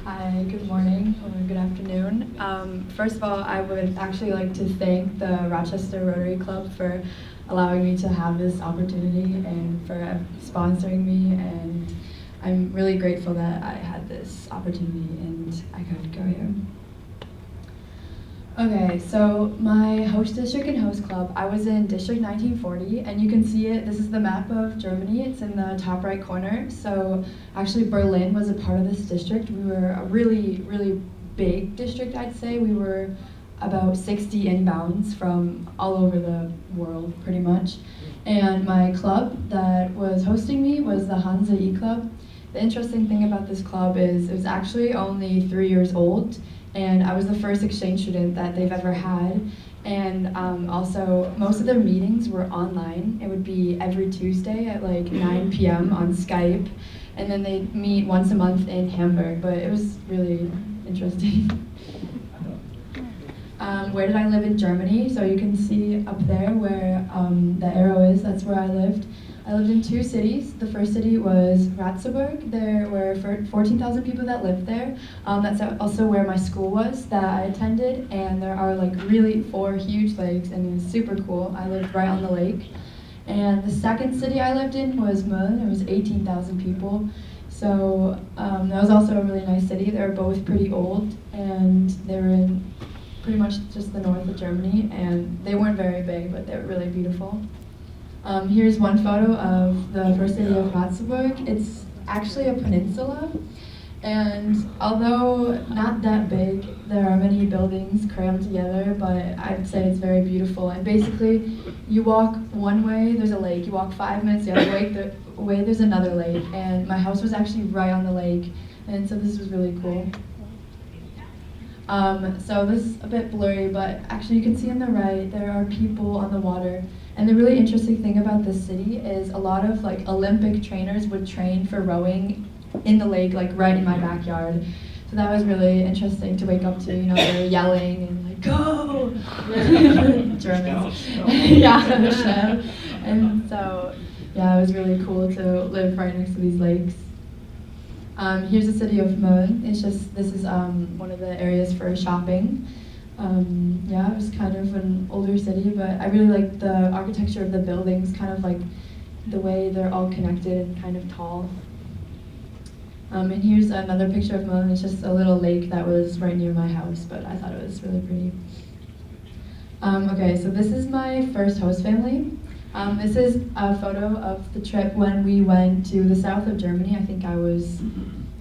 Hi, good morning or good afternoon. First of all, I would actually like to thank the Rochester Rotary Club for allowing me to have this opportunity and for sponsoring me, and I'm really grateful that I had this opportunity and I could go here. Okay, so my host district and host club, I was in District 1940, and you can see it. This is the map of Germany. It's in the top right corner. So actually Berlin was a part of this district. We were a really, really big district, I'd say. We were about 60 inbounds from all over the world, pretty much. And my club that was hosting me was the Hansa E Club. The interesting thing about this club is it was actually only 3 years old, and I was the first exchange student that they've ever had. And also, most of their meetings were online. It would be every Tuesday at like 9 p.m. on Skype, and then they'd meet once a month in Hamburg, but it was really interesting. Where did I live in Germany? So you can see up there where the arrow is, that's where I lived. I lived in 2 cities. The first city was Ratzeburg. There were 14,000 people that lived there. That's also where my school was that I attended, and there are like really 4 huge lakes, and it was super cool. I lived right on the lake. And the second city I lived in was Mölln. It was 18,000 people. So that was also a really nice city. They were both pretty old, and they were in pretty much just the north of Germany, and they weren't very big, but they were really beautiful. Here's one photo of the first city of Ratzeburg. It's actually a peninsula, and although not that big, there are many buildings crammed together, but I'd say it's very beautiful. And basically, you walk one way, there's a lake. You walk 5 minutes the other way, there's another lake. And my house was actually right on the lake, and so this was really cool. So this is a bit blurry, but actually you can see on the right, there are people on the water. And the really interesting thing about this city is a lot of like Olympic trainers would train for rowing in the lake, like right in my backyard. So that was really interesting to wake up to, they were yelling and like, go! Germans. Yeah, Michelle. And so, yeah, it was really cool to live right next to these lakes. Here's the city of Mölln. This is one of the areas for shopping. Yeah, it was kind of an older city, but I really liked the architecture of the buildings, kind of like the way they're all connected and kind of tall. And here's another picture of Mölln. It's just a little lake that was right near my house, but I thought it was really pretty. Okay, so this is my first host family. This is a photo of the trip when we went to the south of Germany. I think I was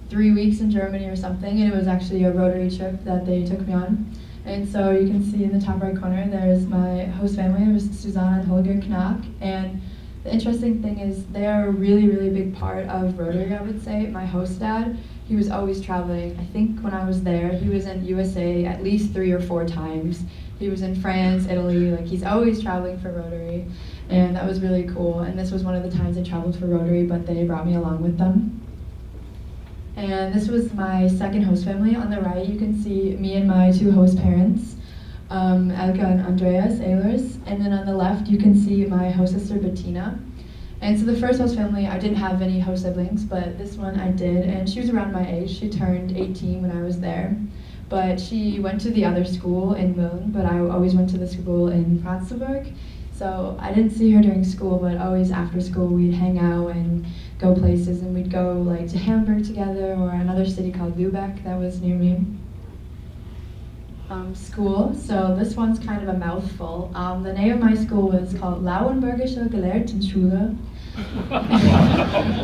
3 weeks in Germany or something, and it was actually a Rotary trip that they took me on. And so you can see in the top right corner, there's my host family. It was Susanna and Holger Knack. And the interesting thing is they are a really, really big part of Rotary, I would say. My host dad, he was always traveling. I think when I was there, he was in USA at least 3 or 4 times. He was in France, Italy, like he's always traveling for Rotary. And that was really cool. And this was one of the times I traveled for Rotary, but they brought me along with them. And this was my second host family. On the right, you can see me and my 2 host parents, Elke and Andreas Ehlers. And then on the left, you can see my host sister, Bettina. And so the first host family, I didn't have any host siblings, but this one I did. And she was around my age. She turned 18 when I was there. But she went to the other school in Mölln, but I always went to the school in Ratzeburg. So I didn't see her during school, but always after school we'd hang out and go places, and we'd go like to Hamburg together or another city called Lübeck that was near me. School, so this one's kind of a mouthful. The name of my school was called Lauenburgische Gelehrtenschule.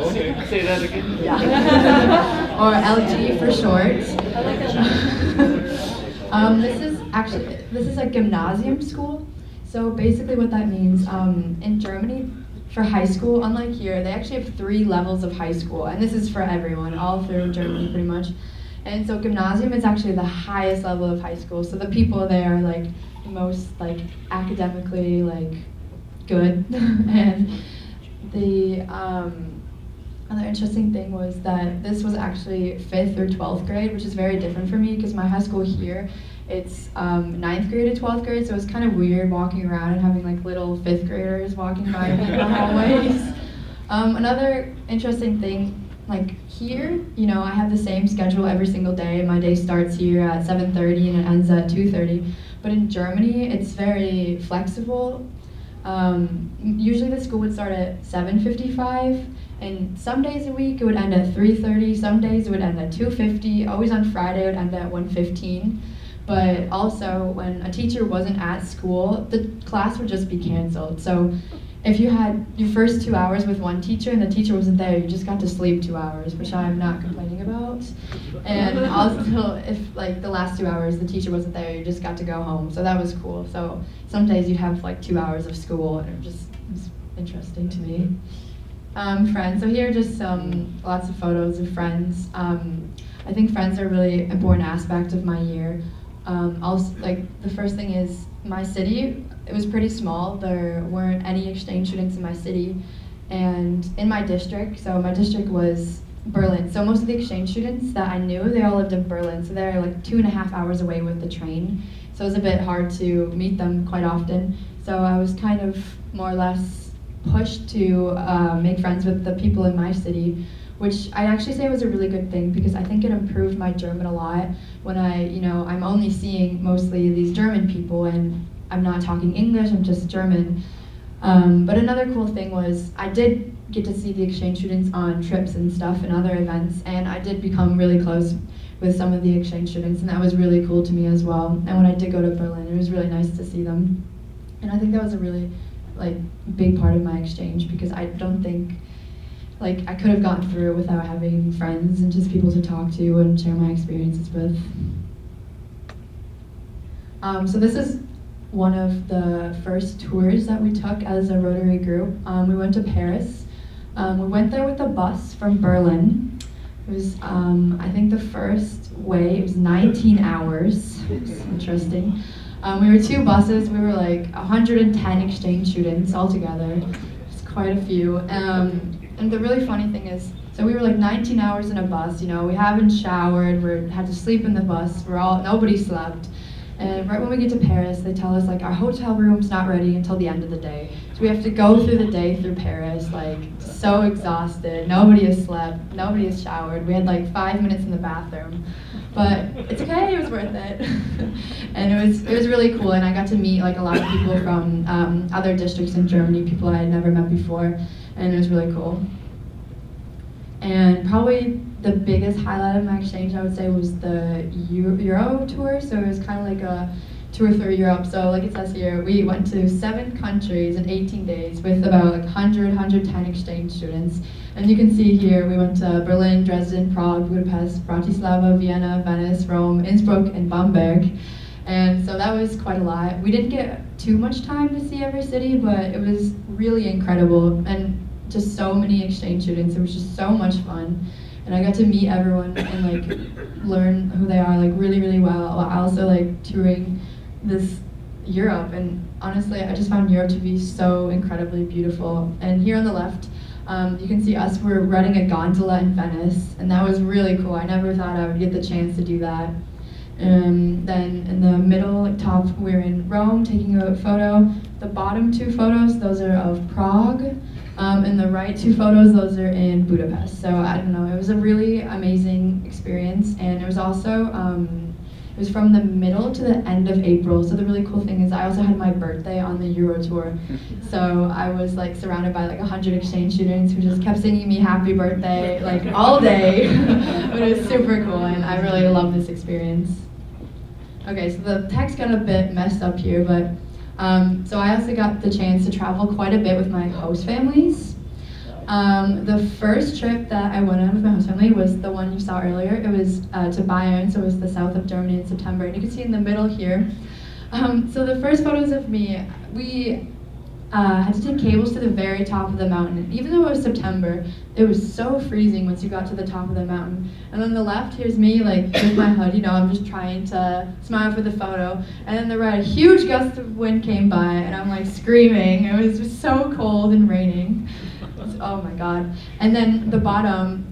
Okay, say that again. Yeah. Or LG for short. I like This is a gymnasium school. So basically what that means, in Germany, for high school, unlike here, they actually have 3 levels of high school, and this is for everyone, all through Germany pretty much. And so gymnasium is actually the highest level of high school, so the people there are like most like academically like good. And the other interesting thing was that this was actually 5th or 12th grade, which is very different for me because my high school here, it's 9th grade to 12th grade, so it's kind of weird walking around and having like little 5th graders walking by me in the hallways. Another interesting thing like here, you know, I have the same schedule every single day. My day starts here at 7:30 and it ends at 2:30. But in Germany, it's very flexible. Usually the school would start at 7:55, and some days a week it would end at 3:30. Some days it would end at 2:50. Always on Friday it would end at 1:15. But also when a teacher wasn't at school, the class would just be canceled. So if you had your first 2 hours with one teacher and the teacher wasn't there, you just got to sleep 2 hours, which I'm not complaining about. And also, if like the last 2 hours the teacher wasn't there, you just got to go home. So that was cool. So some days you'd have like 2 hours of school, and it was interesting to me. Friends. So here are just lots of photos of friends. I think friends are a really important aspect of my year. Also, like the first thing is my city. It was pretty small. There weren't any exchange students in my city, and in my district. So my district was Berlin. So most of the exchange students that I knew, they all lived in Berlin. So they're like 2.5 hours away with the train. So it was a bit hard to meet them quite often. So I was kind of more or less pushed to make friends with the people in my city, which I actually say was a really good thing because I think it improved my German a lot when I'm only seeing mostly these German people and I'm not talking English, I'm just German. But another cool thing was I did get to see the exchange students on trips and stuff and other events, and I did become really close with some of the exchange students, and that was really cool to me as well. And when I did go to Berlin, it was really nice to see them. And I think that was a really big part of my exchange because I don't think I could have gotten through it without having friends and just people to talk to and share my experiences with. So this is one of the first tours that we took as a Rotary group. We went to Paris. We went there with a bus from Berlin. It was, I think the first way, it was 19 hours. It was interesting. We were 2 buses. We were like 110 exchange students altogether. It's quite a few. And the really funny thing is, so we were like 19 hours in a bus, we haven't showered, we had to sleep in the bus, nobody slept. And right when we get to Paris, they tell us our hotel room's not ready until the end of the day. So we have to go through the day through Paris, so exhausted, nobody has slept, nobody has showered. We had 5 minutes in the bathroom. But it's okay, it was worth it. And it was really cool, and I got to meet a lot of people from other districts in Germany, people I had never met before, and it was really cool. And probably the biggest highlight of my exchange, I would say, was the Euro tour. So it was kind of like a tour through Europe. So like it says here, we went to 7 countries in 18 days with about 110 exchange students. And you can see here, we went to Berlin, Dresden, Prague, Budapest, Bratislava, Vienna, Venice, Rome, Innsbruck, and Bamberg. And so that was quite a lot. We didn't get too much time to see every city, but it was really incredible. And just so many exchange students. It was just so much fun. And I got to meet everyone and learn who they are really, really well. I also touring this Europe, and honestly, I just found Europe to be so incredibly beautiful. And here on the left, you can see us, we're riding a gondola in Venice, and that was really cool. I never thought I would get the chance to do that. Then in the middle, top, we're in Rome taking a photo. The bottom 2 photos, those are of Prague. And the right 2 photos, those are in Budapest. So I don't know, it was a really amazing experience, and it was also, it was from the middle to the end of April. So the really cool thing is I also had my birthday on the Euro tour. So I was surrounded by 100 exchange students who just kept singing me happy birthday all day. But it was super cool, and I really loved this experience. Okay, so the text got a bit messed up here, but so I also got the chance to travel quite a bit with my host families. The first trip that I went on with my host family was the one you saw earlier. It was to Bayern, so it was the south of Germany in September. And you can see in the middle here. So the first photos of me, we had to take cables to the very top of the mountain. And even though it was September, it was so freezing once you got to the top of the mountain. And on the left, here's me with my hood, I'm just trying to smile for the photo. And then the right, a huge gust of wind came by, and I'm screaming. It was just so cold and raining. Oh my God. And then the bottom,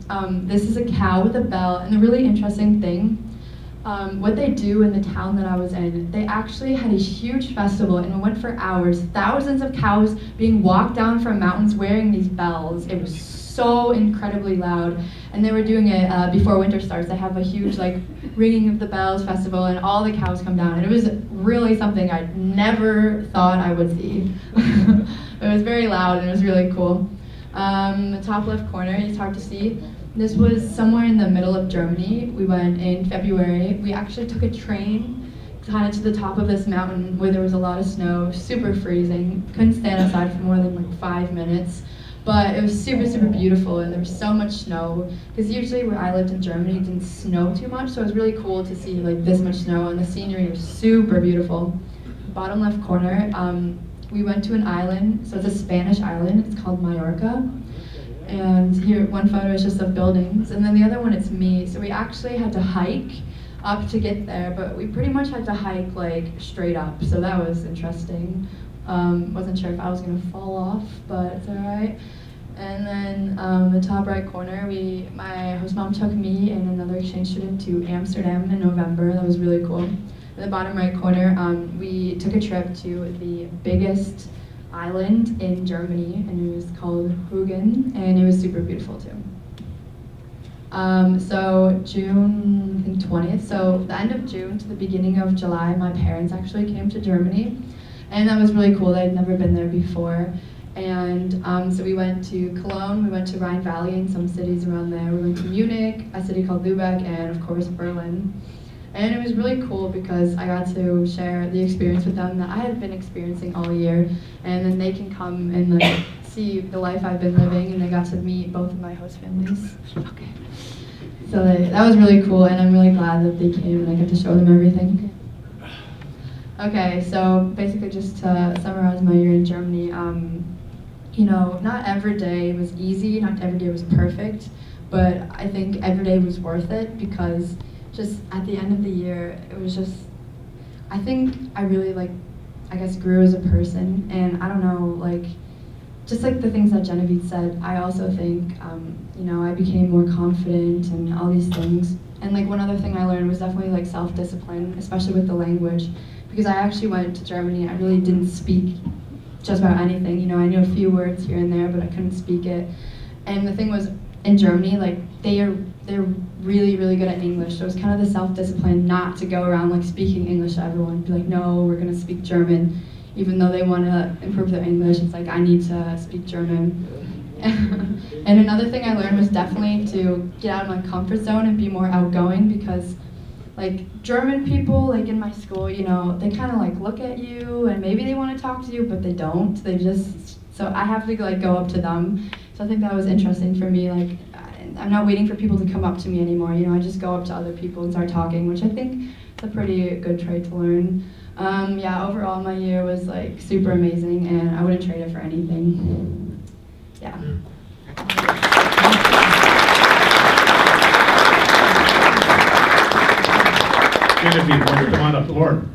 this is a cow with a bell. And the really interesting thing, what they do in the town that I was in, they actually had a huge festival and it went for hours. Thousands of cows being walked down from mountains wearing these bells. It was so incredibly loud. And they were doing it before winter starts. They have a huge ringing of the bells festival and all the cows come down. And it was really something I never thought I would see. It was very loud and it was really cool. The top left corner, it's hard to see. This was somewhere in the middle of Germany. We went in February. We actually took a train kind of to the top of this mountain where there was a lot of snow, super freezing. Couldn't stand outside for more than 5 minutes. But it was super, super beautiful and there was so much snow. Because usually where I lived in Germany, it didn't snow too much, so it was really cool to see this much snow and the scenery was super beautiful. Bottom left corner, we went to an island, so it's a Spanish island, it's called Mallorca. And here, one photo is just of buildings, and then the other one it's me. So we actually had to hike up to get there, but we pretty much had to hike straight up, so that was interesting. Wasn't sure if I was gonna fall off, but it's all right. And then the top right corner, my host mom took me and another exchange student to Amsterdam in November. That was really cool. In the bottom right corner, we took a trip to the biggest island in Germany, and it was called Rügen, and it was super beautiful too. So June, I think 20th, so the end of June to the beginning of July, my parents actually came to Germany, and that was really cool. They'd never been there before. And so we went to Cologne, we went to Rhine Valley and some cities around there. We went to Munich, a city called Lübeck, and of course Berlin. And it was really cool because I got to share the experience with them that I had been experiencing all year. And then they can come and see the life I've been living, and they got to meet both of my host families. Okay. So that was really cool, and I'm really glad that they came and I got to show them everything. Okay, so basically just to summarize my year in Germany, not every day was easy, not every day was perfect, but I think every day was worth it because just at the end of the year, it was just, I think I really grew as a person, and I don't know, just the things that Genevieve said, I also think, I became more confident and all these things. And one other thing I learned was definitely self-discipline, especially with the language, because I actually went to Germany, I really didn't speak just about anything, I knew a few words here and there, but I couldn't speak it. And the thing was, in Germany, they're really, really good at English, so it's kind of the self-discipline not to go around speaking English to everyone, be no, we're gonna speak German, even though they want to improve their English. It's I need to speak German. And another thing I learned was definitely to get out of my comfort zone and be more outgoing, because German people, in my school, they kind of look at you and maybe they want to talk to you, but they don't. So I have to go up to them. So I think that was interesting for me. I'm not waiting for people to come up to me anymore. I just go up to other people and start talking, which I think is a pretty good trait to learn. Overall my year was super amazing, and I wouldn't trade it for anything. Yeah. Genevieve, come on up, Lauren.